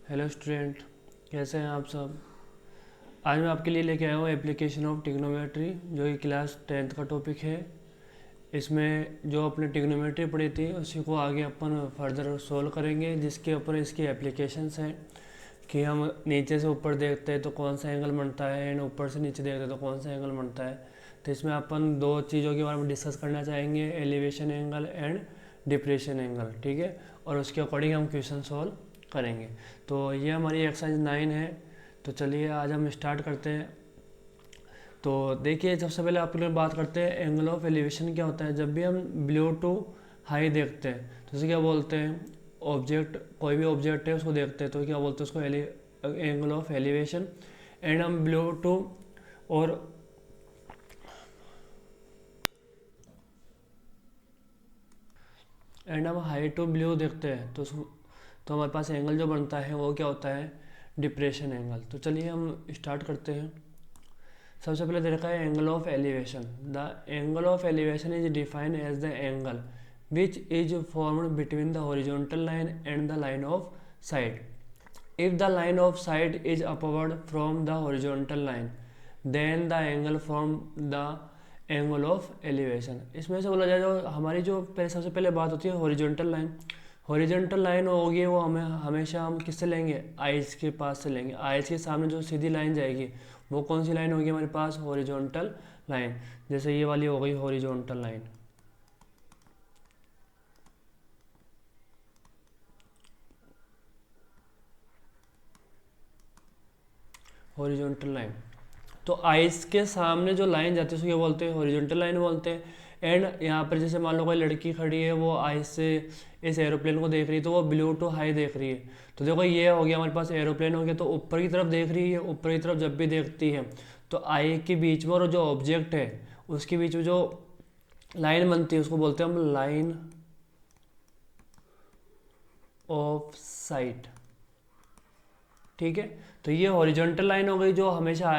Hello student, कैसे हैं आप सब। आज मैं आपके लिए लेके आया हूँ एप्लीकेशन ऑफ ट्रिग्नोमेट्री, जो कि क्लास 10th का टॉपिक है। इसमें जो अपने ट्रिग्नोमेट्री पढ़ी थी उसी को आगे अपन फर्दर सोल्व करेंगे, जिसके ऊपर इसकी एप्लीकेशंस हैं कि हम नीचे से ऊपर देखते हैं तो कौन सा एंगल बनता है एंड ऊपर से नीचे देखते हैं तो कौन सा एंगल बनता है। तो इसमें अपन दो चीज़ों के बारे में डिस्कस करना चाहेंगे, elevation angle and depression angle, ठीक है। और उसके अकॉर्डिंग हम क्वेश्चन सॉल्व करेंगे। तो ये हमारी एक्सरसाइज 9 है। तो चलिए आज हम स्टार्ट करते हैं। तो देखिए, सबसे पहले आपके लिए बात करते हैं एंगल ऑफ एलिवेशन क्या होता है। जब भी हम ब्लो टू हाई देखते हैं तो उसे क्या बोलते हैं, ऑब्जेक्ट, कोई भी ऑब्जेक्ट है उसको देखते हैं तो क्या बोलते हैं उसको एंगल ऑफ एलिवेशन। एंड हम ब्लो टू और एंड हम हाई टू ब्लू देखते हैं तो हमारे पास एंगल जो बनता है वो क्या होता है, डिप्रेशन एंगल। तो चलिए हम स्टार्ट करते हैं। सबसे पहले दे रखा है angle of elevation. The angle of elevation is defined as the angle which is formed between the horizontal line and the line of sight. If the line of sight is upward from the horizontal line then the angle from the angle of elevation. इसमें से बोला जाए जो हमारी जो पहले सबसे पहले बात होती है हॉरिजॉन्टल लाइन। हॉरिजॉन्टल लाइन होगी वो हमें हमेशा हम किससे लेंगे, आइज के पास से लेंगे। आइज के सामने जो सीधी लाइन जाएगी वो कौन सी लाइन होगी हमारे पास, हॉरिजॉन्टल लाइन। जैसे ये वाली हो गई हॉरिजॉन्टल लाइन। हॉरिजॉन्टल लाइन, तो आइस के सामने जो लाइन जाती है उसको क्या बोलते हैं, हॉरिजॉन्टल लाइन बोलते हैं। एंड यहाँ पर जैसे मान लो कोई लड़की खड़ी है, वो आइस से इस एरोप्लेन को देख रही है तो वो ब्लू टू हाई देख रही है। तो देखो ये हो गया हमारे पास एरोप्लेन हो गया, तो ऊपर की तरफ देख रही है। ऊपर की तरफ जब भी देखती है तो आई के बीच में और जो ऑब्जेक्ट है उसके बीच में जो लाइन बनती है उसको बोलते हैं हम लाइन ऑफ साइट, ठीक है। तो ये हॉरिजॉन्टल लाइन हो गई जो हमेशा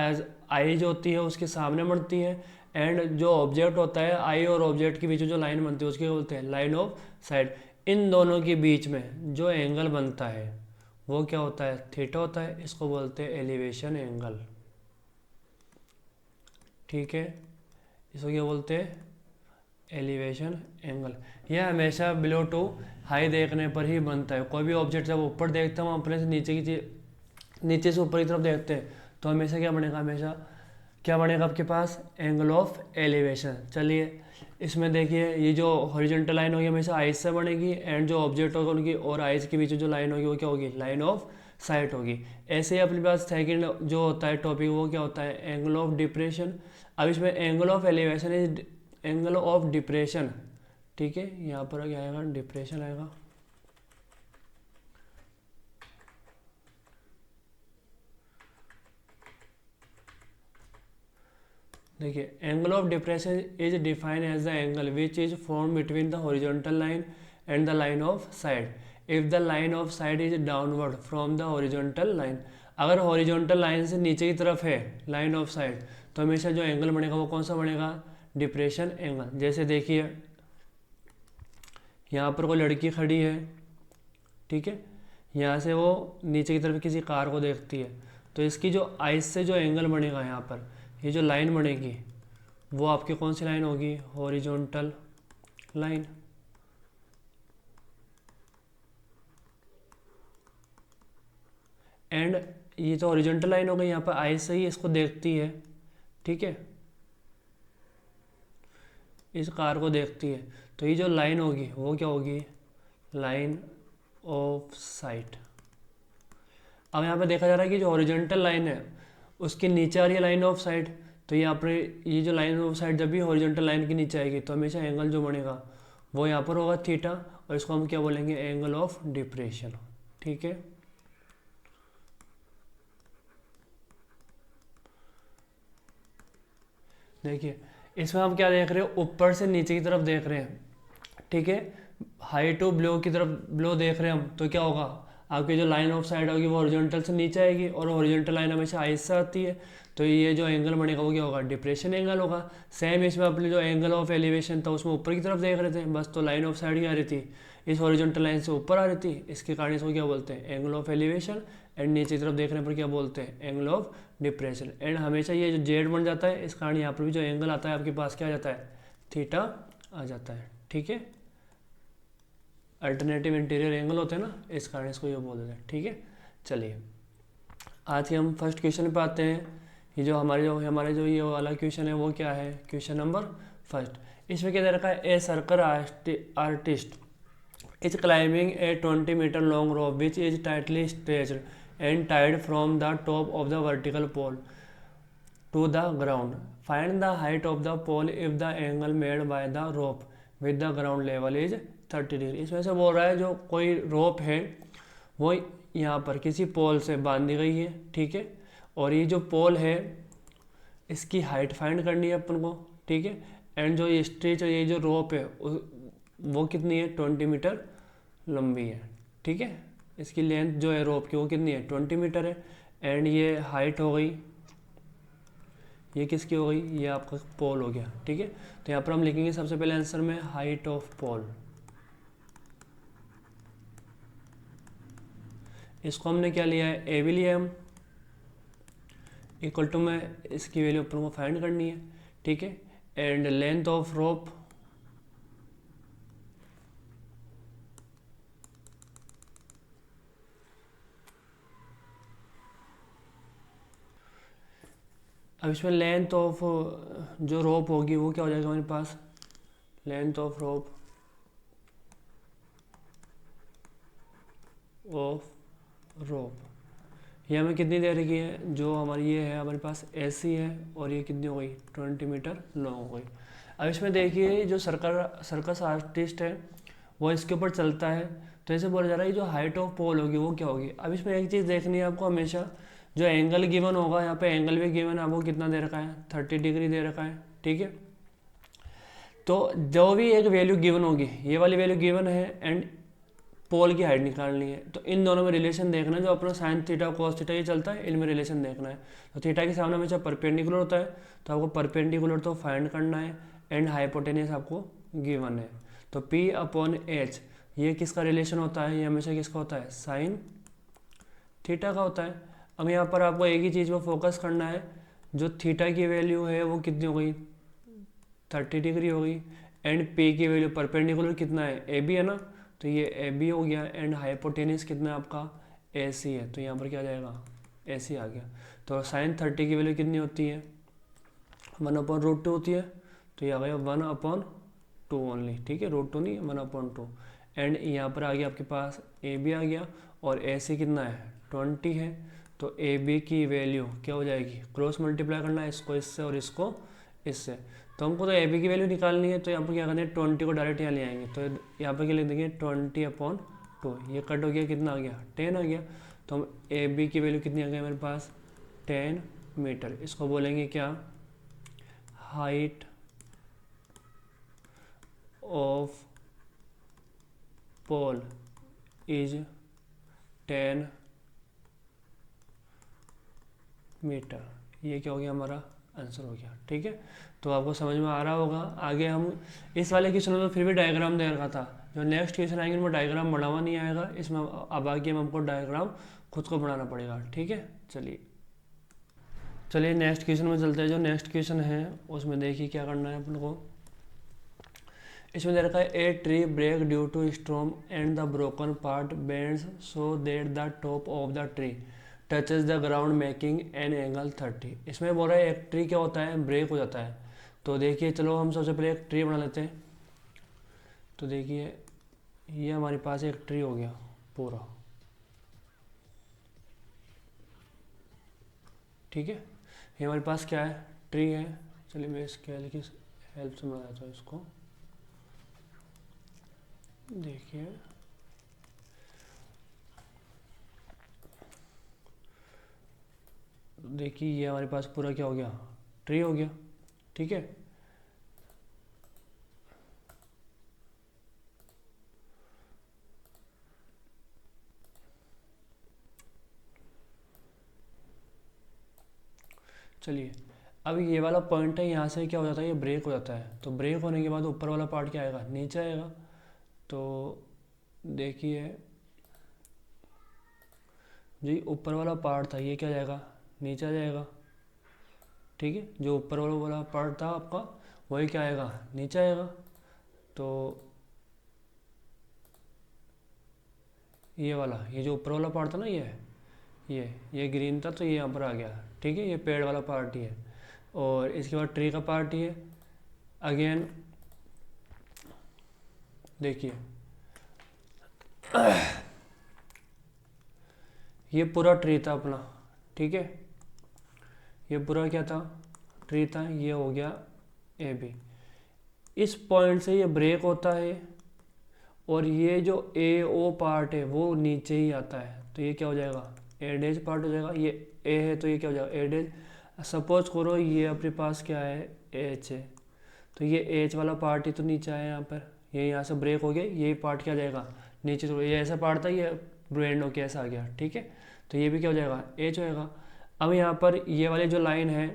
आई जो होती है उसके सामने बढ़ती है। एंड जो ऑब्जेक्ट होता है, आई और ऑब्जेक्ट के बीच में जो लाइन बनती है उसके बोलते हैं लाइन ऑफ साइड। इन दोनों के बीच में जो एंगल बनता है वो क्या होता है, थीटा होता है। इसको बोलते हैं एलिवेशन एंगल, ठीक है। इसको क्या बोलते हैं, एलिवेशन एंगल। यह हमेशा बिलो टू हाई देखने पर ही बनता है। कोई भी ऑब्जेक्ट जब ऊपर देखते हैं हम अपने से नीचे से ऊपर की तरफ देखते हैं तो हमेशा क्या बनेगा, हमेशा क्या बनेगा आपके पास, एंगल ऑफ एलिवेशन। चलिए इसमें देखिए, ये जो हॉरिजॉन्टल लाइन होगी हमेशा आइज से बनेगी। एंड जो ऑब्जेक्ट होगा उनकी और आइज के बीच जो लाइन होगी वो क्या होगी, लाइन ऑफ साइट होगी। ऐसे ही अपने पास सेकंड जो होता है टॉपिक वो क्या होता है, एंगल ऑफ डिप्रेशन। अब इसमें angle of elevation is angle of depression, ठीक है। यहाँ पर क्या आएगा, डिप्रेशन आएगा। देखिए, angle of depression is defined as the angle which is form between the horizontal line and the line of sight if the line of sight is downward from the horizontal line. अगर horizontal line से नीचे की तरफ है line of side तो हमेशा जो angle बनेगा वो कौन सा बनेगा, डिप्रेशन एंगल। जैसे देखिए यहाँ पर कोई लड़की खड़ी है, ठीक है। यहाँ से वो नीचे की तरफ किसी कार को देखती है तो इसकी जो आइज से जो एंगल बनेगा यहाँ पर, ये जो लाइन बनेगी वो आपकी कौन सी लाइन होगी, हॉरिजॉन्टल लाइन। एंड ये तो हॉरिजॉन्टल लाइन हो गई, यहाँ पर आइज से ही इसको देखती है, ठीक है, इस कार को देखती है। तो ये जो लाइन होगी वो क्या होगी, लाइन ऑफ साइट। अब यहाँ पे देखा जा रहा है कि जो हॉरिजॉन्टल लाइन है उसके नीचे आ रही है लाइन ऑफ साइड। तो यहाँ पर ये जो लाइन ऑफ साइड जब भी हॉरिजॉन्टल लाइन के नीचे आएगी तो हमेशा एंगल जो बनेगा वो यहाँ पर होगा थीटा, और इसको हम क्या बोलेंगे, एंगल ऑफ डिप्रेशन, ठीक है। देखिए इसमें हम क्या देख रहे हो, ऊपर से नीचे की तरफ देख रहे हैं, ठीक है। हाई टू ब्लो की तरफ ब्लो देख रहे हैं हम, तो क्या होगा, आपकी जो लाइन ऑफ साइड होगी वो हॉरिजॉन्टल से नीचे आएगी और हॉरिजॉन्टल लाइन हमेशा आइज से आती है। तो ये जो एंगल बनेगा वो क्या होगा, डिप्रेशन एंगल होगा। सेम इसमें अपने जो एंगल ऑफ एलिवेशन था उसमें ऊपर की तरफ देख रहे थे बस, तो लाइन ऑफ साइड ही आ रही थी। इस हॉरिजॉन्टल लाइन से ऊपर आ रही थी, इसके कारण इसको क्या बोलते हैं, एंगल ऑफ एलिवेशन। एंड नीचे की तरफ देखने पर क्या बोलते हैं, एंगल ऑफ डिप्रेशन। एंड हमेशा ये जो जेड बन जाता है, इस कारण यहाँ पर भी जो एंगल आता है आपके पास क्या आ जाता है, थीटा आ जाता है। ठीक है, अल्टरनेटिव इंटीरियर एंगल होते हैं ना, इस कारण इसको ये बोल देते हैं। ठीक है, चलिए आज के हम फर्स्ट क्वेश्चन पे आते हैं। ये जो हमारे जो ये वाला क्वेश्चन है वो क्या है, क्वेश्चन नंबर फर्स्ट। इसमें क्या दे रखा है, a circle artist is climbing a 20 metre long rope which is tightly stretched and tied from the top of the vertical pole to the ground. Find the height of the pole if the angle made by the rope with the ground level is 30 degree. इसमें से बोल रहा है जो कोई रोप है वो यहाँ पर किसी पोल से बांधी गई है। ठीक है, और ये जो पोल है इसकी हाइट फाइंड करनी है अपन को। ठीक है, एंड जो ये स्ट्रेच और ये जो रोप है वो कितनी है, 20 मीटर लंबी है। ठीक है, इसकी लेंथ जो है रोप की वो कितनी है, 20 मीटर है। एंड ये हाइट हो गई, ये किसकी हो गई, ये आपका पोल हो गया। ठीक है, तो यहाँ पर हम लिखेंगे सबसे पहले आंसर में हाइट ऑफ पोल। इसको हमने क्या लिया है, ए भी लिया है हम, इक्वल टू में इसकी वैल्यू अपन को फाइंड करनी है। ठीक है, एंड लेंथ ऑफ रोप अब इसमें लेंथ ऑफ जो रोप होगी वो क्या हो जाएगा हमारे पास, लेंथ ऑफ रोप ये हमें कितनी दे रखी है, जो हमारी ये है हमारे पास एसी है और ये कितनी हो गई, 20 मीटर लॉन्ग हो गई। अब इसमें देखिए जो सर्कस आर्टिस्ट है वो इसके ऊपर चलता है, तो ऐसे बोला जा रहा है जो हाइट ऑफ पोल होगी वो क्या होगी। अब इसमें एक चीज़ देखनी है आपको हमेशा, जो एंगल गिवन होगा यहाँ पे एंगल भी गिवन है, आपको कितना दे रखा है, 30 डिग्री दे रखा है। ठीक है, तो जो भी एक वैल्यू गिवन होगी, ये वाली वैल्यू गिवन है एंड पोल की हाइट निकालनी है, तो इन दोनों में रिलेशन देखना है। जो अपना साइन थीटा कॉस थीटा ये चलता है, इनमें रिलेशन देखना है। तो थीटा के सामने हमेशा परपेंडिकुलर होता है, तो आपको परपेंडिकुलर तो फाइंड करना है एंड हाइपोटेनियस आपको गिवन है। तो P अपॉन एच ये किसका रिलेशन होता है, ये हमेशा किसका होता है, साइन थीटा का होता है। अब यहाँ पर आपको एक ही चीज़ पर फोकस करना है, जो थीटा की वैल्यू है वो कितनी हो गई, 30 डिग्री हो गई। एंड P की वैल्यू परपेंडिकुलर कितना है, AB है ना, तो ये AB हो गया। एंड हाइपोटेनियस कितना है आपका, AC है, तो यहाँ पर क्या आ जाएगा, AC आ गया। तो साइन 30 की वैल्यू कितनी होती है, 1/√2 होती है, तो ये आ गया 1/2 ओनली। ठीक है, √2 नहीं, 1/2। एंड यहाँ पर आ गया आपके पास AB आ गया और AC कितना है, 20 है। तो AB की वैल्यू क्या हो जाएगी, क्रॉस मल्टीप्लाई करना है इसको इससे और इसको इससे, तो हमको तो AB की वैल्यू निकालनी है। तो यहाँ पर क्या करना है, 20 को डायरेक्ट यहाँ ले आएंगे, तो यहाँ पर क्या लिख देंगे, 20/2। ये कट हो गया, कितना आ गया, 10 आ गया। तो हम AB की वैल्यू कितनी आ गई हमारे पास, 10 मीटर। इसको बोलेंगे क्या, height of pole is 10 metre. ये क्या हो गया, हमारा आंसर हो गया। ठीक है, तो आपको समझ में आ रहा होगा। आगे हम इस वाले क्वेश्चन में तो फिर भी डायग्राम दे रखा था, जो नेक्स्ट क्वेश्चन आएंगे उनमें डायग्राम बना हुआ नहीं आएगा। इसमें अब आगे हमको डायग्राम खुद को बनाना पड़ेगा। ठीक है, चलिए नेक्स्ट क्वेश्चन में चलते हैं। जो नेक्स्ट क्वेश्चन है उसमें देखिए क्या करना है अपन को। इसमें दे रखा है a tree break due to storm and the broken part bends so that the top of the tree touches the ground making an angle 30। इसमें बोल रहा है एक ट्री क्या होता है, ब्रेक हो जाता है। तो देखिए चलो हम सबसे पहले एक ट्री बना लेते हैं। तो देखिए ये हमारे पास एक ट्री हो गया पूरा। ठीक है, ये हमारे पास क्या है, ट्री है। चलिए मैं स्केल की हेल्प से बना देता हूँ इसको। देखिए ये हमारे पास पूरा क्या हो गया, ट्री हो गया। ठीक है, चलिए अब ये वाला पॉइंट है, यहाँ से क्या हो जाता है, ये ब्रेक हो जाता है। तो ब्रेक होने के बाद ऊपर वाला पार्ट क्या आएगा, नीचे आएगा। तो देखिए जी, ऊपर वाला पार्ट था ये क्या जाएगा, नीचे आ जाएगा। ठीक है, जो ऊपर वाला पार्ट था आपका वही क्या आएगा, नीचे आएगा। तो ये वाला, ये जो ऊपर वाला पार्ट था ना, ये ग्रीन था तो ये यहाँ पर आ गया। ठीक है, ये पेड़ वाला पार्ट ही है। और इसके बाद ट्री का पार्ट ही है। अगेन देखिए ये पूरा ट्री था अपना। ठीक है, ये पूरा क्या था, ट्री था। ये हो गया ए बी। इस पॉइंट से ये ब्रेक होता है और ये जो ए ओ पार्ट है वो नीचे ही आता है। तो ये क्या हो जाएगा, ए डेज पार्ट हो जाएगा। ये ए है तो ये क्या हो जाएगा, ए डेज। सपोज करो ये अपने पास क्या है, एच है, तो ये एच वाला पार्ट ही तो नीचे आया यहाँ पर। ये यहाँ से ब्रेक हो गया, यही पार्ट क्या जाएगा नीचे। तो ये ऐसा पार्ट था, ये ब्रेंड होके ऐसा आ गया। ठीक है, तो ये भी क्या हो जाएगा, एच होएगा। अब यहाँ पर ये वाली जो लाइन है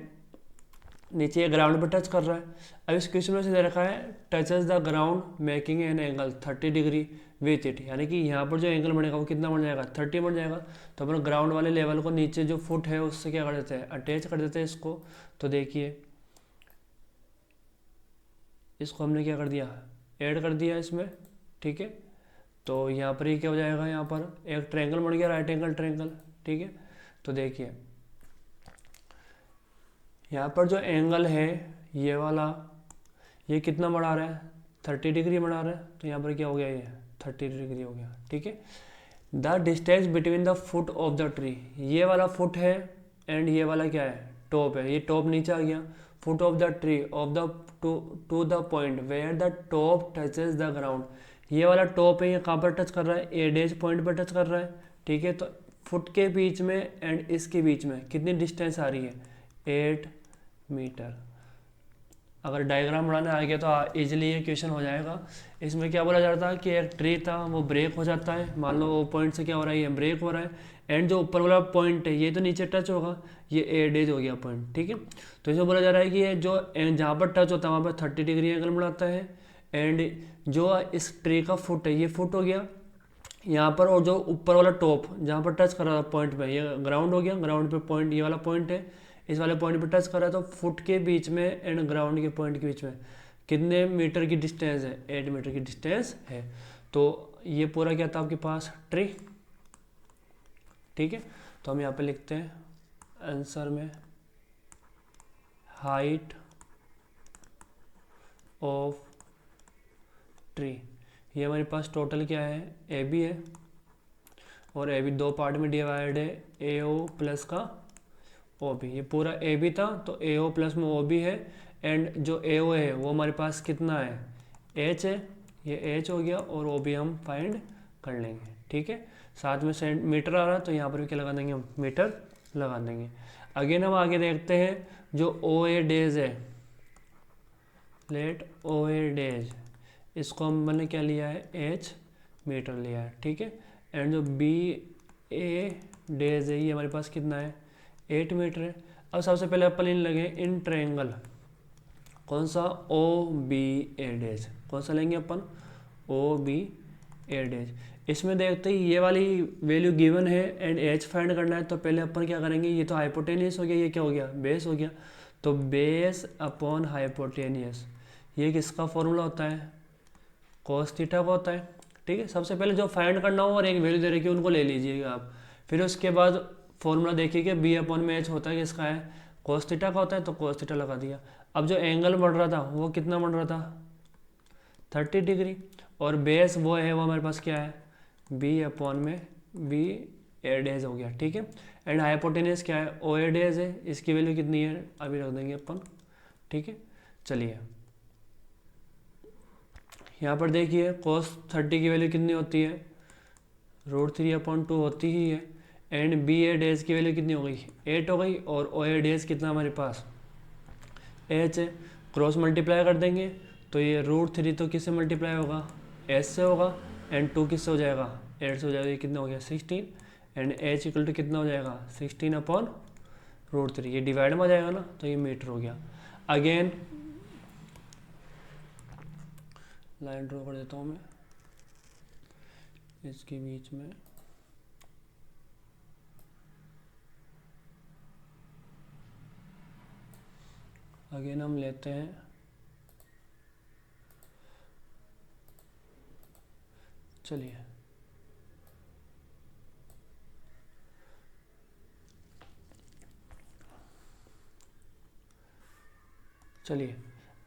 नीचे, ये ग्राउंड पर टच कर रहा है। अब इस क्वेश्चन में से दे रखा है touches the ground making an angle 30 degree with it, यानी कि यहाँ पर जो एंगल बनेगा वो कितना बन जाएगा, 30 बन जाएगा। तो अपन ग्राउंड वाले लेवल को नीचे जो फुट है उससे क्या कर देते हैं, अटैच कर देते हैं इसको। तो देखिए इसको हमने क्या कर दिया, ऐड कर दिया इसमें। ठीक है, तो यहाँ पर ही क्या हो जाएगा, यहाँ पर एक ट्रायंगल बन गया, राइट एंगल ट्रायंगल। ठीक है, तो देखिए यहाँ पर जो एंगल है ये वाला, ये कितना बढ़ा रहा है, 30 डिग्री बढ़ा रहा है। तो यहाँ पर क्या हो गया, ये 30 डिग्री हो गया। ठीक है, the distance between the foot of the tree, ये वाला फुट है एंड ये वाला क्या है, टॉप है। ये टॉप नीचे आ गया। Foot of the tree of the to the point where the top touches the ground, ये वाला टॉप है, ये कहाँ पर टच कर रहा है, ए डेज पॉइंट पर टच कर रहा है। ठीक है, तो फुट के बीच में एंड इसके बीच में कितनी डिस्टेंस आ रही है, 8 मीटर। अगर डायग्राम बनाने आ गया तो इजीली ये क्वेश्चन हो जाएगा। इसमें क्या बोला जाता है कि एक ट्री था वो ब्रेक हो जाता है, मान लो वो पॉइंट से क्या हो रहा है, ये ब्रेक हो रहा है। एंड जो ऊपर वाला पॉइंट है ये तो नीचे टच होगा, ये ए डेज हो गया पॉइंट। ठीक है, तो इसमें बोला जा रहा है कि ये जो जहाँ पर टच होता है वहाँ पर 30 डिग्री एंगल बनाता है। एंड जो इस ट्री का फुट है ये फुट हो गया यहाँ पर, और जो ऊपर वाला टॉप जहाँ पर टच कर रहा था पॉइंट पे, ये ग्राउंड हो गया। ग्राउंड पे पॉइंट, ये वाला पॉइंट है, इस वाले पॉइंट पे टच कर रहा है। तो फुट के बीच में एंड ग्राउंड के पॉइंट के बीच में कितने मीटर की डिस्टेंस है, 8 मीटर की डिस्टेंस है। तो ये पूरा क्या था आपके पास, ट्री। ठीक है, तो हम यहाँ पे लिखते हैं आंसर में हाइट ऑफ ट्री। ये हमारे पास टोटल क्या है, ए बी है, और ए बी दो पार्ट में डिवाइड है, ए ओ प्लस का ओ बी। ये पूरा ए बी था तो ए ओ प्लस में ओ बी है। एंड जो ए ओ है वो हमारे पास कितना है, एच है, ये एच हो गया, और ओ बी हम फाइंड कर लेंगे। ठीक है, साथ में मीटर आ रहा है तो यहाँ पर भी क्या लगा देंगे, हम मीटर लगा देंगे। अगेन हम आगे देखते हैं जो ओ ए डेज है, लेट ओ ए डेज, इसको हम मैंने क्या लिया है, एच मीटर लिया है। ठीक है, एंड जो बी ए डेज है ये हमारे पास कितना है, 8 मीटर है। अब सबसे पहले अपन इन लगे इन ट्रायंगल, कौन सा, ओ बी ए डेज, कौन सा लेंगे अपन, ओ बी ए डेज। इसमें देखते ही ये वाली वैल्यू गिवन है एंड एच फाइंड करना है। तो पहले अपन क्या करेंगे, ये तो हाइपोटेनियस हो गया, ये क्या हो गया, बेस हो गया। तो बेस अपॉन हाइपोटेनियस, ये किसका फॉर्मूला होता है, कॉस थीटा का होता है। ठीक है, सबसे पहले जो फाइंड करना हो और एक वैल्यू दे रखी है उनको ले लीजिएगा आप। फिर उसके बाद फॉर्मूला देखिए कि बी अपॉन में एच होता है किसका है, कॉस थीटा का होता है, तो कॉस थीटा लगा दिया। अब जो एंगल बढ़ रहा था वो कितना बढ़ रहा था, 30 डिग्री, और बेस वो है, वो हमारे पास क्या है, बी अपॉन में बी ए डेज हो गया। ठीक है, एंड हाइपोटेनियस क्या है, ओ ए डेज है, इसकी वैल्यू कितनी है अभी रख देंगे अपन। ठीक है, चलिए यहाँ पर देखिए cos 30 की वैल्यू कितनी होती है, √3/2 होती ही है। एंड बी ए डेज की वैल्यू कितनी हो गई, 8 हो गई, और ओ ए डेज कितना हमारे पास, एच है। क्रॉस मल्टीप्लाई कर देंगे तो ये √3 तो किससे मल्टीप्लाई होगा, एच से होगा, एंड 2 किससे हो जाएगा, 8 से हो जाएगा। ये कितना हो गया, 16, एंड एच इक्वल टू कितना हो जाएगा, 16/√3। ये डिवाइड में आ जाएगा ना, तो ये मीटर हो गया। अगेन लाइन ड्रॉ कर देता हूँ मैं, इसके बीच में अगेन हम लेते हैं चलिए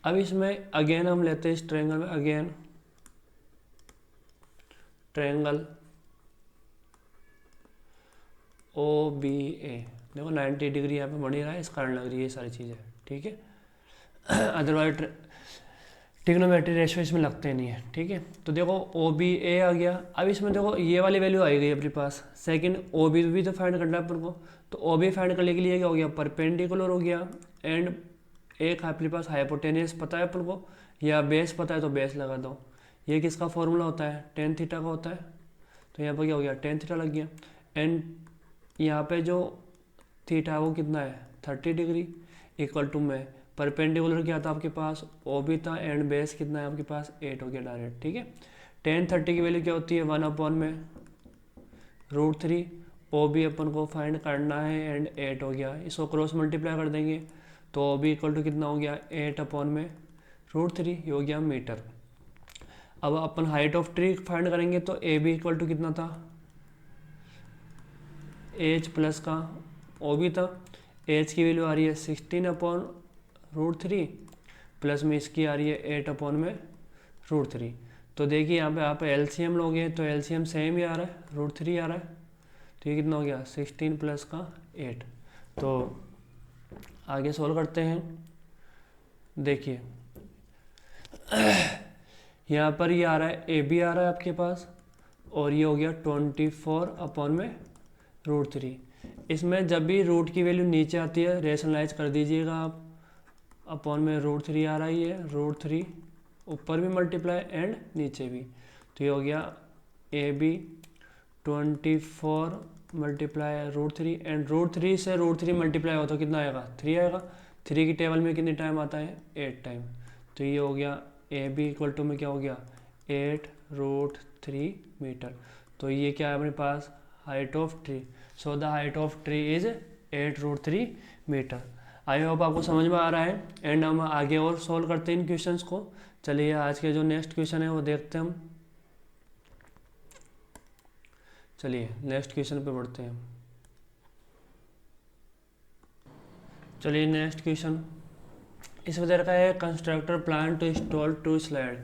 अब इसमें अगेन हम लेते हैं इस ट्रायंगल में अगेन ट्रायंगल ओ बी ए। देखो 90 डिग्री यहाँ पे बन ही रहा है, इस कारण लग रही है ये सारी चीज़ें, ठीक है। अदरवाइज ट्रिग्नोमेट्री रेशियो इसमें लगते नहीं है, ठीक है। तो देखो ओ बी ए आ गया। अब इसमें देखो ये वाली वैल्यू आई गई अपने पास, सेकंड ओ बी भी तो फाइंड करना है अपन को। तो ओ बी फाइंड करने के लिए क्या हो गया, परपेंडिकुलर हो गया, एंड एक अपने पास हाइपोटेनियस पता है अपन को, या बेस पता है तो बेस लगा दो। ये किसका फॉर्मूला होता है, टेन थीटा का होता है। तो यहाँ पर क्या हो गया, टेन थीटा लग गया। एंड यहाँ पे जो थीटा है वो कितना है, 30 डिग्री, इक्वल टू में परपेंडिकुलर क्या था आपके पास, ओ बी था, एंड बेस कितना है आपके पास, 8 हो गया डायरेक्ट, ठीक है। टेन 30 की वैल्यू क्या होती है, 1 में √3। ओ बी अपन को फाइंड करना है, एंड 8 हो गया। इसको क्रॉस मल्टीप्लाई कर देंगे तो ओ बी इक्वल टू कितना हो गया, 8 में √3, ये हो गया मीटर। अब अपन हाइट ऑफ ट्री फाइंड करेंगे तो ए बी इक्वल टू कितना था, एच प्लस का ओ बी था। एच की वैल्यू आ रही है 16/√3, प्लस में इसकी आ रही है 8 में √3। तो देखिए यहाँ पे आप एलसीएम लोगे तो एलसीएम सेम ही आ रहा है, √3 आ रहा है। तो ये कितना हो गया, 16 प्लस का 8। तो आगे सोल्व करते हैं। देखिए यहाँ पर ये आ रहा है, ए बी आ रहा है आपके पास, और ये हो गया 24 में √3। इसमें जब भी रूट की वैल्यू नीचे आती है रेशनलाइज कर दीजिएगा आप, अपॉन में √3 आ रही है, √3 ऊपर भी मल्टीप्लाई एंड नीचे भी। तो ये हो गया ए बी 24 मल्टीप्लाई √3, एंड √3 से √3 मल्टीप्लाई हो तो कितना आएगा, 3 आएगा। 3 की टेबल में कितने टाइम आता है, 8 टाइम। तो ये हो गया ए बी इक्वल टू में क्या हो गया, 8√3 मीटर। तो ये क्या है अपने पास, height of tree. So the height of tree is 8√3 metre. I hope आपको समझ में आ रहा है। एंड हम आगे और सॉल्व करते हैं इन क्वेश्चंस को। चलिए आज के जो नेक्स्ट क्वेश्चन है वो देखते हैं हम। चलिए नेक्स्ट क्वेश्चन पे बढ़ते हैं। चलिए नेक्स्ट क्वेश्चन इस वजह का है, constructor plan to install 2 slide.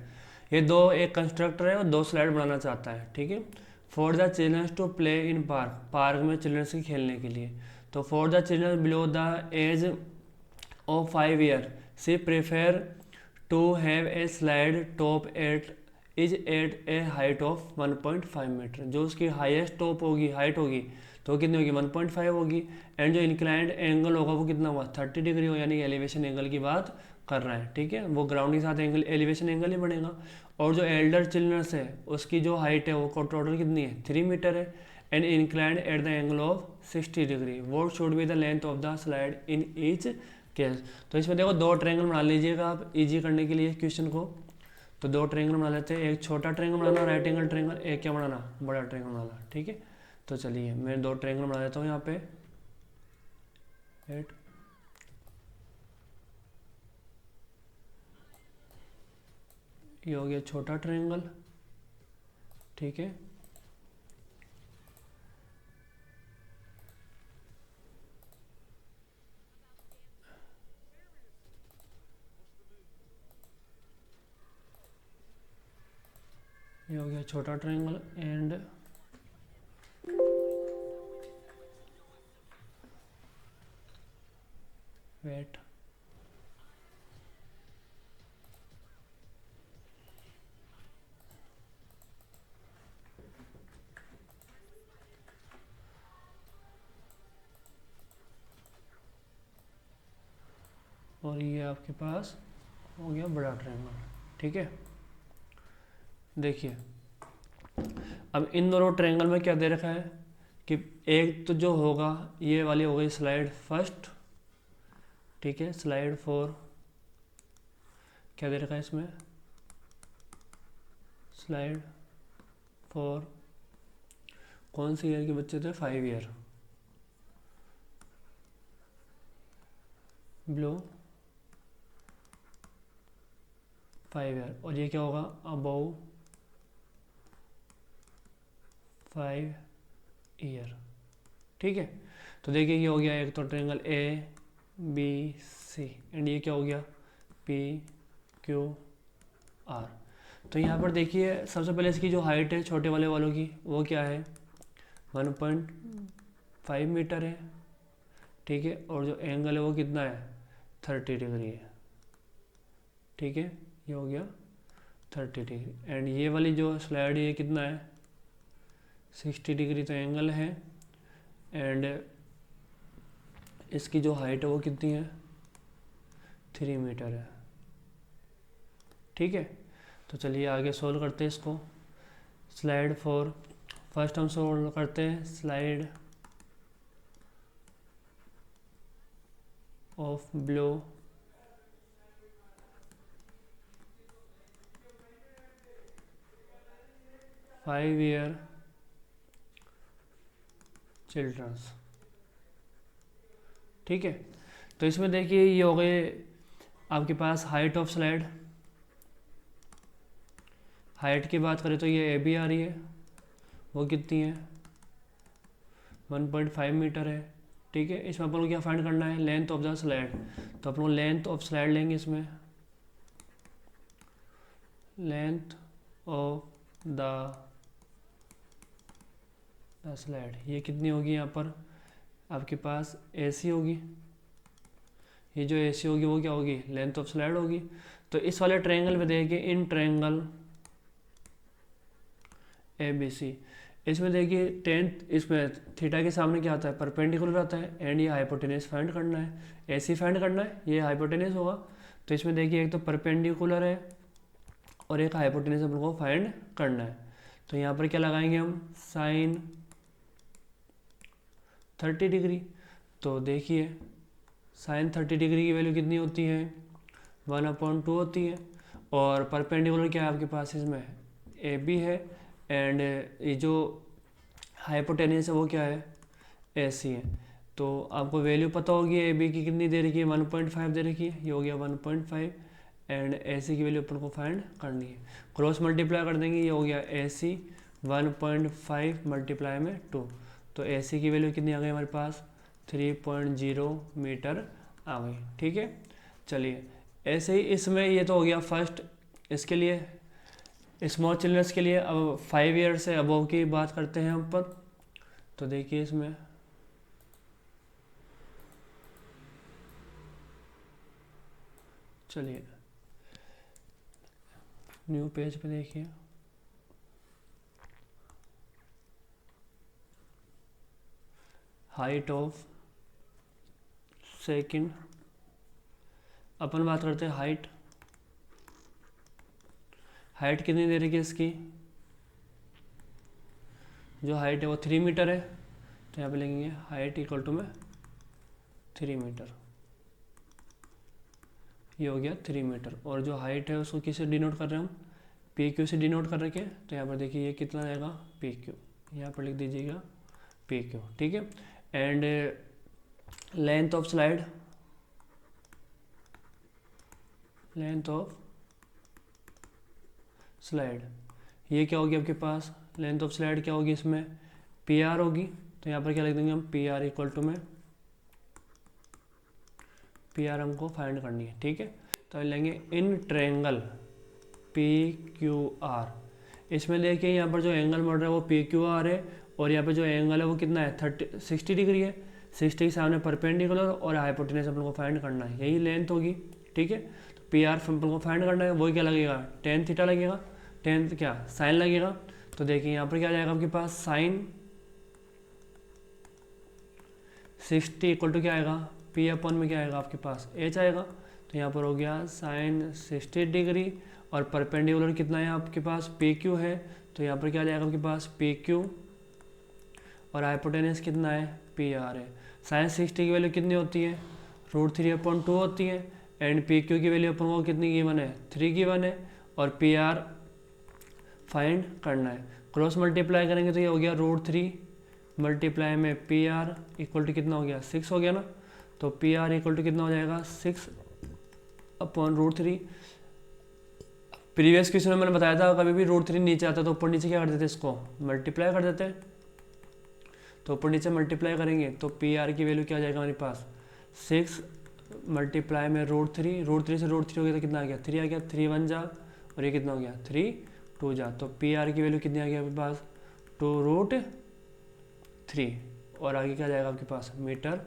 ये दो, एक कंस्ट्रक्टर है और 2 स्लाइड बनाना चाहता है, ठीक है। For the childrens to play in park, park में चिल्ड्रंस के खेलने के लिए। तो for the childrens below the age of 5 year she prefer to have a slide top at a height of 1.5 metre. जो उसकी हाईएस्ट टॉप होगी, height होगी तो कितनी होगी, 1.5 होगी। एंड जो इंक्लाइंड एंगल होगा वो कितना हुआ, 30 डिग्री हो, यानी एलिवेशन एंगल की बात कर रहा है, ठीक है। वो ग्राउंड के साथ एंगल एलिवेशन एंगल ही बनेगा। और जो एल्डर चिल्ड्रंस है उसकी जो हाइट है वो टोटल कितनी है, 3 मीटर है। And inclined at the angle of 60 degree, what should be the length of the slide in each case. तो इसमें देखो 2 ट्रायंगल बना लीजिएगा आप इजी करने के लिए क्वेश्चन को। तो 2 ट्रायंगल बना लेते हैं, एक छोटा ट्रायंगल बनाना राइट एंगल ट्रायंगल, एक क्या बनाना, बड़ा ट्रायंगल बनाना, ठीक है। तो चलिए मैं 2 ट्रायंगल बना देता हूँ यहाँ पे। ये हो गया छोटा ट्रायंगल, ठीक है। ये हो गया छोटा ट्रायंगल एंड वेट। और ये आपके पास हो गया बड़ा ट्रायंगल, ठीक है। देखिए अब इन दोनों ट्रायंगल में क्या दे रखा है कि एक तो जो होगा ये वाली हो गई स्लाइड फर्स्ट, ठीक है। स्लाइड 4 क्या दे रखा है इसमें, स्लाइड 4 कौन सी ईयर के बच्चे थे? 5 ईयर। बिलो 5 ईयर, और ये क्या होगा? Above 5 year. ठीक है, तो देखिए ये हो गया एक तो triangle A B C, and ये क्या हो गया? P Q R. तो यहाँ पर देखिए सबसे पहले इसकी जो हाइट है छोटे वाले वालों की वो क्या है? 1.5 मीटर है। ठीक है, और जो एंगल है वो कितना है? 30 डिग्री है। ठीक है, ये हो गया 30 डिग्री। एंड ये वाली जो स्लाइड है ये कितना है? 60 डिग्री तो एंगल है। एंड इसकी जो हाइट है वो कितनी है? 3 मीटर है। ठीक है, तो चलिए आगे सोल्व करते हैं इसको। स्लाइड 4, फर्स्ट हम सोल्व करते हैं slide of below 5 year childrens. ठीक है, तो इसमें देखिए ये हो गए आपके पास हाइट ऑफ स्लाइड। हाइट की बात करें तो ये ए बी आ रही है, वो कितनी है? 1.5 मीटर है। ठीक है, इसमें अपन को क्या फाइंड करना है? Length of the slide. तो अपन लोग लेंथ ऑफ स्लाइड लेंगे। इसमें लेंथ ऑफ द स्लाइड ये कितनी होगी? यहाँ पर आपके पास ए सी होगी। ये जो ए सी होगी वो क्या होगी? लेंथ ऑफ स्लाइड होगी। तो इस वाले ट्रायंगल में देखिए, इन ट्रायंगल ए बी सी, इसमें देखिए 10 इसमें थीटा के सामने क्या आता है? परपेंडिकुलर आता है। एंड ये हाइपोटेनस फाइंड करना है, ए सी फाइंड करना है, ये हाइपोटेनस होगा। तो इसमें देखिए एक तो परपेंडिकुलर है और एक हाइपोटेनस अपन को फाइंड करना है। तो यहाँ पर क्या लगाएंगे हम? Sine 30 degree. तो देखिए साइन 30 डिग्री की वैल्यू कितनी होती है? 1/2 होती है। और परपेंडिकुलर क्या है आपके पास? इसमें ए बी है। एंड ये जो हाइपोटेनस है वो क्या है? ए सी है। तो आपको वैल्यू पता होगी ए बी की कितनी दे रखी है? 1.5 दे रखी है, ये हो गया 1.5। एंड ए सी की वैल्यू अपन को फाइंड करनी है, क्रॉस मल्टीप्लाई कर देंगे, ये हो गया ए सी 1.5 मल्टीप्लाई में 2। तो ए सी की वैल्यू कितनी आ गई हमारे पास? 3.0 मीटर आ गई। ठीक है, चलिए ऐसे ही इसमें ये तो हो गया फर्स्ट इसके लिए, स्मॉल चिल्ड्रंस के लिए। अब 5 ईयर से अबव की बात करते हैं हम पर। तो देखिए इसमें चलिए न्यू पेज पे देखिए, हाइट ऑफ सेकंड, अपन बात करते हैं हाइट। हाइट कितनी दे रखी है इसकी? जो हाइट है वो 3 मीटर है। तो यहाँ पे लिखेंगे हाइट इक्वल टू में 3 मीटर, ये हो गया 3 मीटर। और जो हाइट है उसको किससे डिनोट कर रहे हैं हम? पी क्यू से डिनोट कर रखे। तो यहाँ पर देखिए ये कितना आएगा? पी क्यू, यहाँ पर लिख दीजिएगा पी क्यू। ठीक है, and length of slide, length of slide ये क्या होगी आपके पास? लेंथ ऑफ स्लाइड क्या होगी इसमें? पी आर होगी। तो यहाँ पर क्या लिख देंगे हम? पी आर इक्वल टू में पी आर हमको फाइंड करनी है। ठीक है, तो लेंगे in triangle P Q are. इसमें देखिए यहाँ पर जो एंगल बढ़ रहा है वो पी क्यू आर है, और यहाँ पे जो एंगल है वो कितना है? 60 डिग्री है। 60 के सामने परपेंडिकुलर और हाइपोटेनस अपन को फाइंड करना है, यही लेंथ होगी। ठीक है, तो पी आर अपन को फाइंड करना है, वही क्या लगेगा? टेन थीटा लगेगा। टेन क्या? साइन लगेगा। तो देखिए यहाँ पर क्या आ जाएगा आपके पास? साइन 60 इक्वल टू क्या आएगा? पी अपन में क्या आएगा आपके पास? एच आएगा। तो यहाँ पर हो गया साइन 60 डिग्री, और परपेंडिकुलर कितना है आपके पास? पी क्यू है। तो यहाँ पर क्या आ जाएगा आपके पास? पी क्यू, और हाइपोटेनस कितना है? पी आर है। साइन 60 की वैल्यू कितनी होती है? √3/2 होती है। एंड पी क्यू की वैल्यू अपन को कितनी गिवन है? 3 गिवन है। और पी आर फाइंड करना है, क्रॉस मल्टीप्लाई करेंगे तो ये हो गया √3 मल्टीप्लाई में पी आर इक्वल टू कितना हो गया 6 हो गया ना, तो पी आर इक्वल टू कितना हो जाएगा 6/√3। प्रीवियस क्वेश्चन में मैंने बताया था कभी भी √3 नीचे आता तो ऊपर नीचे क्या कर देते, इसको मल्टीप्लाई कर देते हैं। तो ऊपर नीचे मल्टीप्लाई करेंगे तो पी आर की वैल्यू क्या आ जाएगा हमारे पास 6 मल्टीप्लाई में √3 से √3 हो गया तो कितना आ गया 3 आ गया, 3 1 जा, और ये कितना हो गया 3 2 जा, तो पी आर की वैल्यू कितनी आ गई आपके पास 2√3, और आगे क्या जाएगा आपके पास मीटर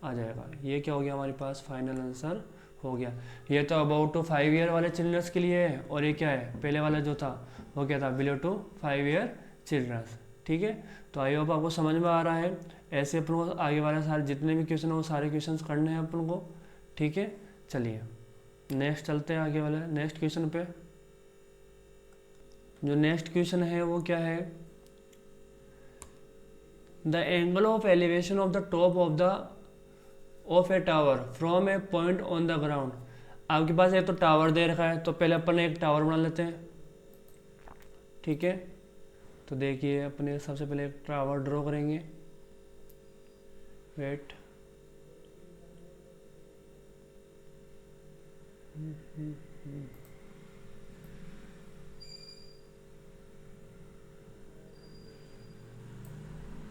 आ जाएगा। ये क्या हो गया हमारे पास फाइनल आंसर हो गया। ये तो अबाउट टू 5 ईयर वाले चिल्ड्रंस के लिए है, और ये क्या है पहले वाला जो था वो क्या था बिलो टू 5 ईयर चिल्ड्रंस। ठीक है, तो आई होप आपको समझ में आ रहा है। ऐसे अपन को आगे वाले सारे जितने भी क्वेश्चन हो वो सारे क्वेश्चन करने हैं अपन को। ठीक है, चलिए नेक्स्ट चलते हैं आगे वाले नेक्स्ट क्वेश्चन पे। जो नेक्स्ट क्वेश्चन है वो क्या है, the angle of elevation of the top of A tower from A point on the ground. आपके पास एक तो टावर दे रखा है, तो पहले अपन एक टावर बना लेते हैं। ठीक है, तो देखिए अपने सबसे पहले एक टावर ड्रॉ करेंगे। वेट,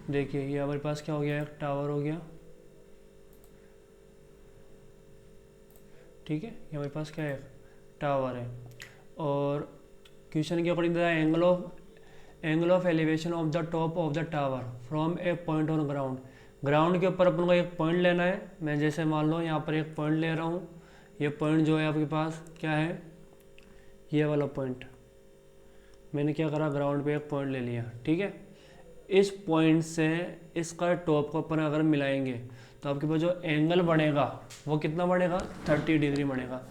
देखिए ये हमारे पास क्या हो गया, एक टावर हो गया। ठीक है, ये हमारे पास क्या है टावर है, और क्वेश्चन के according angle of elevation of the top of the tower from A point on ground. Ground के ऊपर अपन को एक पॉइंट लेना है। मैं जैसे मान लो यहाँ पर एक पॉइंट ले रहा हूँ, ये पॉइंट जो है आपके पास क्या है, ये वाला पॉइंट मैंने क्या करा ग्राउंड पे एक पॉइंट ले लिया। ठीक है, इस पॉइंट से इसका टॉप को अपन अगर मिलाएंगे तो आपके पास जो एंगल बनेगा वो कितना बनेगा 30 डिग्री बनेगा।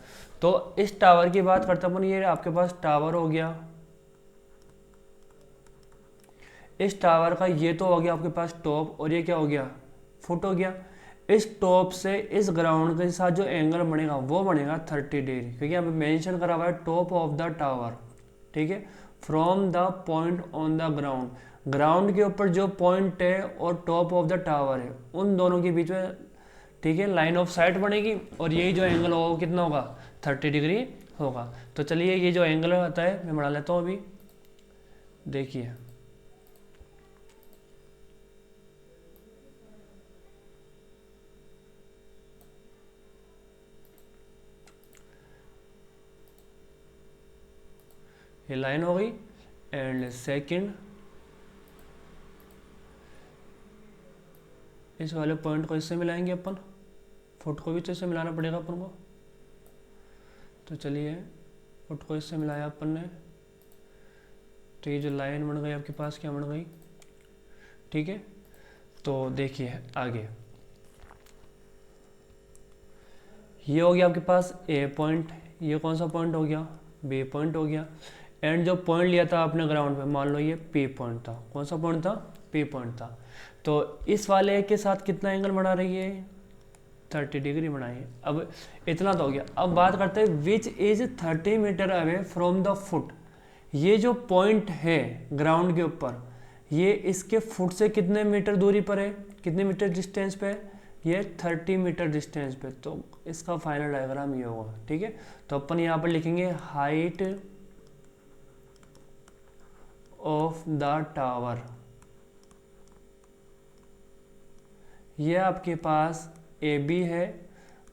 तो इस टावर की बात करते अपन, ये आपके पास टावर हो गया। इस टावर का ये तो हो गया आपके पास टॉप, और ये क्या हो गया फुट हो गया। इस टॉप से इस ग्राउंड के साथ जो एंगल बनेगा वो बनेगा 30 डिग्री, क्योंकि यहाँ पे मेंशन करा हुआ है टॉप ऑफ द टावर। ठीक है, from the point on the ground, ground के ऊपर जो पॉइंट है और टॉप ऑफ द टावर है उन दोनों के बीच में, ठीक है, लाइन ऑफ साइट बनेगी, और यही जो एंगल होगा वो कितना होगा 30 डिग्री होगा। तो चलिए ये जो एंगल आता है मैं बना लेता हूँ अभी। देखिए ये लाइन हो गई, एंड सेकंड इस वाले पॉइंट को इससे मिलाएंगे अपन, फुट को भी तो इससे मिलाना पड़ेगा अपन को। तो चलिए फुट को इससे मिलाया अपन ने, तो ये जो लाइन बन गई आपके पास क्या बन गई। ठीक है, तो देखिए आगे ये हो गया आपके पास ए पॉइंट, ये कौन सा पॉइंट हो गया बी पॉइंट हो गया, एंड जो पॉइंट लिया था आपने ग्राउंड पे मान लो ये पी पॉइंट था। कौन सा पॉइंट था पी पॉइंट था। तो इस वाले के साथ कितना एंगल बना रही है 30 डिग्री बनाई। अब इतना तो हो गया। अब बात करते हैं which is 30 metre away from the foot. ये जो पॉइंट है ग्राउंड के ऊपर, ये इसके फुट से कितने मीटर दूरी पर है, कितने मीटर डिस्टेंस पे है, ये 30 मीटर डिस्टेंस पे। तो इसका फाइनल डायग्राम ये होगा। ठीक है, तो अपन यहाँ पर लिखेंगे हाइट ऑफ द टावर, ये आपके पास ए बी है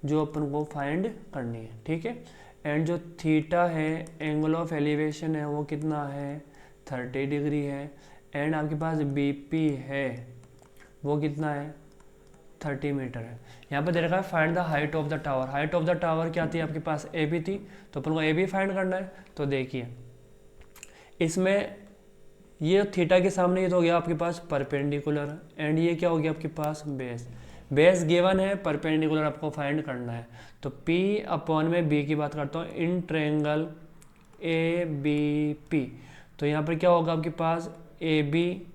जो अपन को फाइंड करनी है। ठीक है, एंड जो थीटा है एंगल ऑफ एलिवेशन है वो कितना है 30 डिग्री है, एंड आपके पास बी पी है वो कितना है 30 मीटर है। यहाँ पे दे रखा है find the height of the tower. Height of the tower क्या थी आपके पास ए बी थी, तो अपन को ए बी फाइंड करना है। तो देखिए इसमें ये थीटा के सामने ये तो हो गया आपके पास परपेंडिकुलर, एंड ये क्या हो गया आपके पास बेस। बेस गिवन है, परपेंडिकुलर आपको फाइंड करना है। तो P अपॉन में B की बात करता हूँ, in triangle A B P, तो यहाँ पर क्या होगा आपके पास ए बी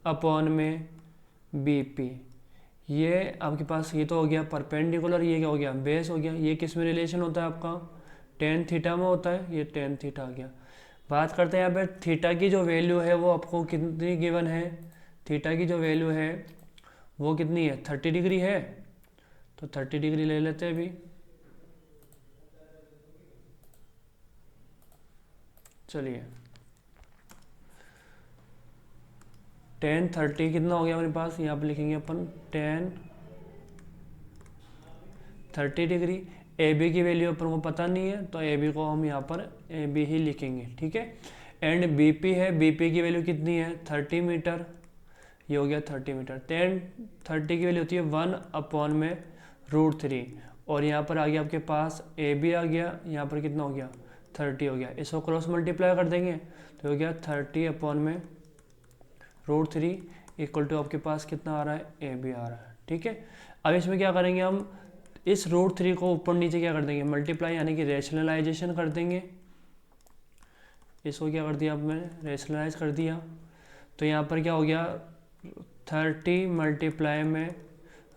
अपॉन में बी पी। ये आपके पास ये तो हो गया परपेंडिकुलर, ये क्या हो गया बेस हो गया। ये किस में रिलेशन होता है आपका टेन थीटा में होता है, ये टेन थीटा आ गया। बात करते हैं यहाँ पे थीटा की जो वैल्यू है वो आपको कितनी गिवन है थीटा की जो वैल्यू है वो कितनी है, 30 डिग्री है, तो 30 डिग्री ले लेते हैं अभी। चलिए टेन 30 कितना हो गया हमारे पास, यहाँ पे लिखेंगे अपन टेन 30 डिग्री। ए बी की वैल्यू अपन को पता नहीं है, तो ए बी को हम यहाँ पर ए बी ही लिखेंगे, ठीक है। एंड बी पी है, बी पी की वैल्यू कितनी है, 30 मीटर, ये हो गया 30 मीटर। टेन 30 की वैल्यू होती है 1/√3, और यहाँ पर आ गया आपके पास ए बी आ गया, यहाँ पर कितना हो गया 30 हो गया। इसको क्रॉस मल्टीप्लाई कर देंगे तो हो गया 30/√3 इक्वल टू आपके पास कितना आ रहा है, ए बी आ रहा है, ठीक है। अब इसमें क्या करेंगे हम, इस √3 को ऊपर नीचे क्या कर देंगे, मल्टीप्लाई यानी कि रेशनलाइजेशन कर देंगे। इसको क्या कर दिया, अब मैंने रेशनलाइज कर दिया, तो यहाँ पर क्या हो गया 30 मल्टीप्लाई में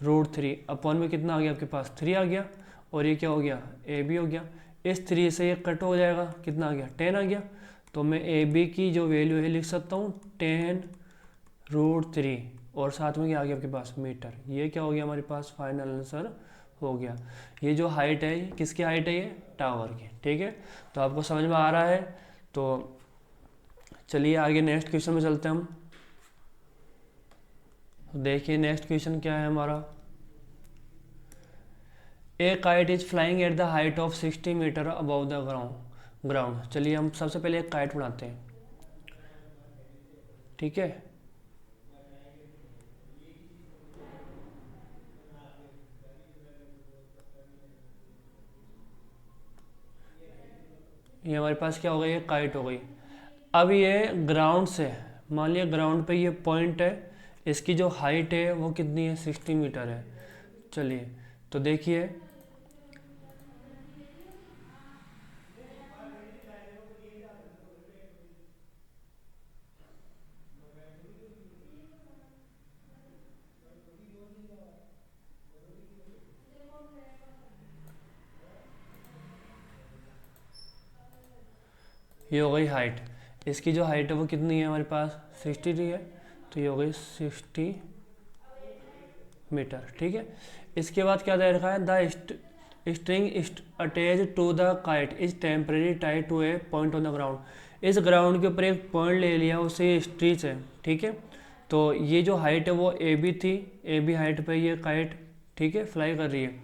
√3 अपॉन में कितना आ गया आपके पास 3 आ गया, और ये क्या हो गया ए बी हो गया। इस 3 से ये कट हो जाएगा, कितना आ गया 10 आ गया, तो मैं ए बी की जो वैल्यू है लिख सकता हूँ 10√3, और साथ में क्या आ गया आपके पास मीटर। ये क्या हो गया हमारे पास फाइनल आंसर हो गया। ये जो हाइट है किसकी हाइट है, ये टावर की, ठीक है। तो आपको समझ में आ रहा है, तो चलिए आगे नेक्स्ट क्वेश्चन में चलते हैं हम। देखिए नेक्स्ट क्वेश्चन क्या है हमारा, a kite is flying at the height of 60 metre above the ground. चलिए हम सबसे पहले एक काइट बनाते हैं, ठीक है। ये हमारे पास क्या हो गई, ये काइट हो गई। अब ये ग्राउंड से, मान लिया ग्राउंड पे ये पॉइंट है, इसकी जो हाइट है वो कितनी है 60 मीटर है। चलिए तो देखिए ये हो गई हाइट, इसकी जो हाइट है वो कितनी है हमारे पास 60 है, तो ये हो गई 60 मीटर, ठीक है। इसके बाद क्या दे रखा है, the string attach to the kite is temporary tied to a point on the ground. इस ग्राउंड के ऊपर एक पॉइंट ले लिया, उससे ये स्ट्रीच है, ठीक है। तो ये जो हाइट है वो ए बी थी, ए बी हाइट पे ये काइट, ठीक है, फ्लाई कर रही है,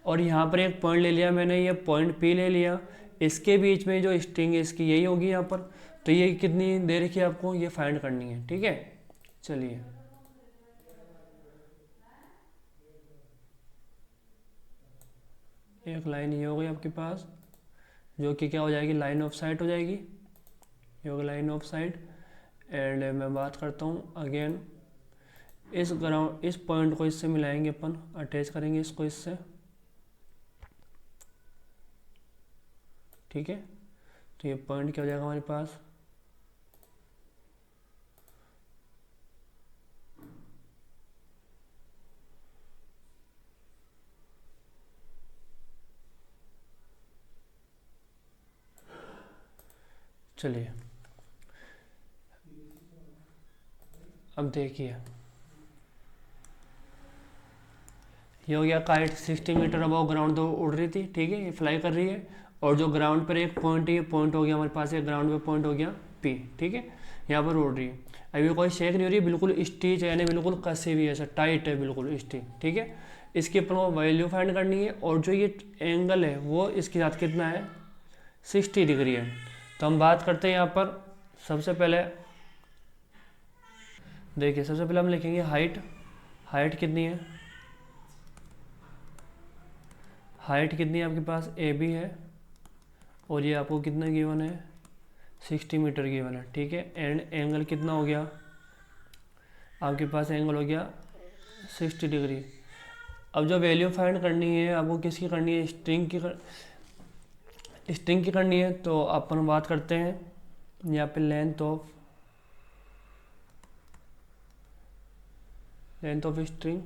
और यहाँ पर एक पॉइंट ले लिया मैंने, ये पॉइंट पी ले लिया, इसके बीच में जो स्ट्रिंग है इसकी यही होगी यहाँ पर। तो ये कितनी दे रखी है आपको, ये फाइंड करनी है, ठीक है। चलिए एक लाइन ये हो गई आपके पास, जो कि क्या हो जाएगी, लाइन ऑफ साइट हो जाएगी, ये होगी लाइन ऑफ साइट। एंड मैं बात करता हूँ अगेन, इस ग्राउंड, इस पॉइंट को इससे मिलाएंगे अपन, अटैच करेंगे इसको इससे, ठीक है। तो ये पॉइंट क्या हो जाएगा हमारे पास, चलिए अब देखिए ये हो गया काइट 60 मीटर अबव ग्राउंड तो उड़ रही थी, ठीक है, ये फ्लाई कर रही है, और जो ग्राउंड पर एक पॉइंट है, ये पॉइंट हो गया हमारे पास, एक ग्राउंड पे पॉइंट हो गया पी, ठीक है, यहाँ पर उड़ रही है। अभी कोई शेक नहीं हो रही, बिल्कुल स्टिच है, यानी बिल्कुल कसी हुई है, ऐसा टाइट है बिल्कुल स्टिच, ठीक है। इसकी अपन को वैल्यू फाइंड करनी है, और जो ये एंगल है वो इसके साथ कितना है 60 डिग्री है। तो हम बात करते हैं यहाँ पर, सबसे पहले देखिए, सबसे पहले हम लिखेंगे हाइट, हाइट कितनी है, हाइट कितनी है आपके पास ए बी है, और ये आपको कितना गिवन है 60 मीटर गिवन है, ठीक है। एंड एंगल कितना हो गया आपके पास, एंगल हो गया 60 डिग्री। अब जो वैल्यू फाइंड करनी है आपको किसकी करनी है, स्ट्रिंग की करनी है। तो अपन बात करते हैं यहाँ पे length of string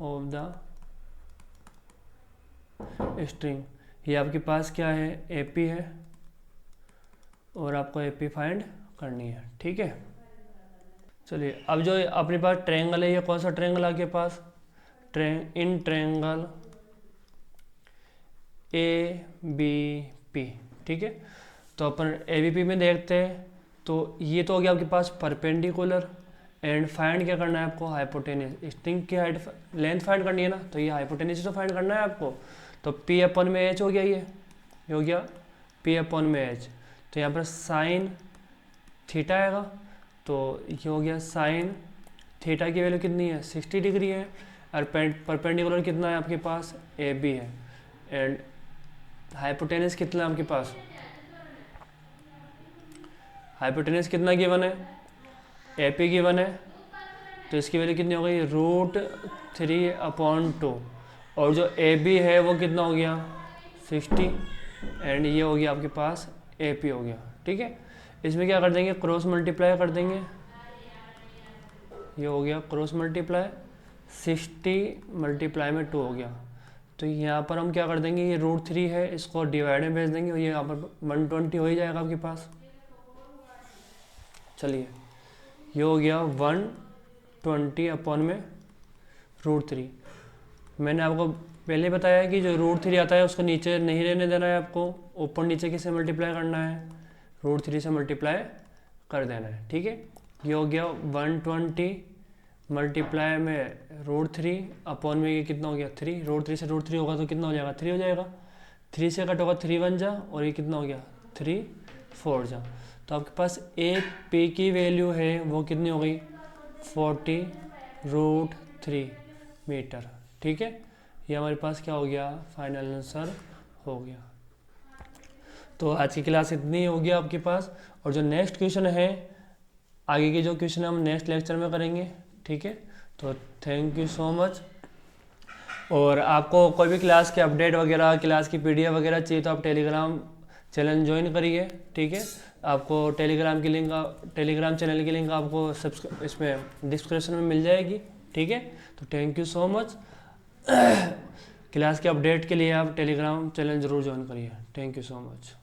of the string. ये आपके पास क्या है, एपी है, और आपको एपी फाइंड करनी है। ठीक है, चलिए अब जो अपने पास ट्रायंगल है, ये कौन सा ट्रायंगल आपके पास, in triangle A B P. ठीक है, तो अपन ए बी पी में देखते हैं, तो ये तो हो गया आपके पास परपेंडिकुलर, एंड फाइंड क्या करना है आपको, हाइपोटेन्यूज। स्ट्रिंग की हाइट लेंथ फाइंड करनी है ना, तो ये हाइपोटेन्यूज तो फाइंड करना है आपको। तो पी अपन में एच हो गया, ये हो गया पी अपन में एच। तो यहाँ पर साइन थीटा आएगा, तो ये हो गया साइन थीटा की वैल्यू कितनी है, 60 डिग्री है, और परपेंडिकुलर कितना है आपके पास, ए बी है, एंड हाइपोटेन्यूज कितना है आपके पास, हाइपोटेन्यूज कितना गिवन है, ए पी गिवन है, तो इसकी वैल्यू कितनी हो गई, √3/2, और जो ए बी है वो कितना हो गया 60, एंड ये हो गया आपके पास ए पी हो गया। ठीक है, इसमें क्या कर देंगे, क्रॉस मल्टीप्लाई कर देंगे, ये हो गया क्रॉस मल्टीप्लाई, 60 मल्टीप्लाई में 2 हो गया, तो यहाँ पर हम क्या कर देंगे, ये √3 है, इसको डिवाइड में भेज देंगे, और ये यहाँ पर 120 हो ही जाएगा आपके पास। चलिए, ये हो गया 120/√3। मैंने आपको पहले बताया कि जो √3 आता है उसको नीचे नहीं रहने देना है आपको, ऊपर नीचे किससे मल्टीप्लाई करना है, √3 से मल्टीप्लाई कर देना है। ठीक है, ये हो गया 120 मल्टीप्लाई में √3 अपॉन में ये कितना हो गया 3, √3 से √3 होगा तो कितना हो जाएगा 3 हो जाएगा, 3 से कट होगा 3 1 जा, और ये कितना हो गया 3 4 जा। तो आपके पास ए पी की वैल्यू है वो कितनी हो गई 40√3 मीटर। ठीक है, ये हमारे पास क्या हो गया, फाइनल आंसर हो गया। तो आज की क्लास इतनी होगी आपके पास, और जो नेक्स्ट क्वेश्चन है, आगे के जो क्वेश्चन हम नेक्स्ट लेक्चर में करेंगे। ठीक है, तो थैंक यू सो मच। और आपको कोई भी क्लास के अपडेट वगैरह, क्लास की पीडीएफ वगैरह चाहिए तो आप टेलीग्राम चैनल ज्वाइन करिए। ठीक है, आपको टेलीग्राम चैनल की लिंक आपको इसमें डिस्क्रिप्शन में मिल जाएगी। ठीक है, तो thank you so much. Class के अपडेट के लिए आप टेलीग्राम चैनल ज़रूर ज्वाइन करिए। Thank you so much.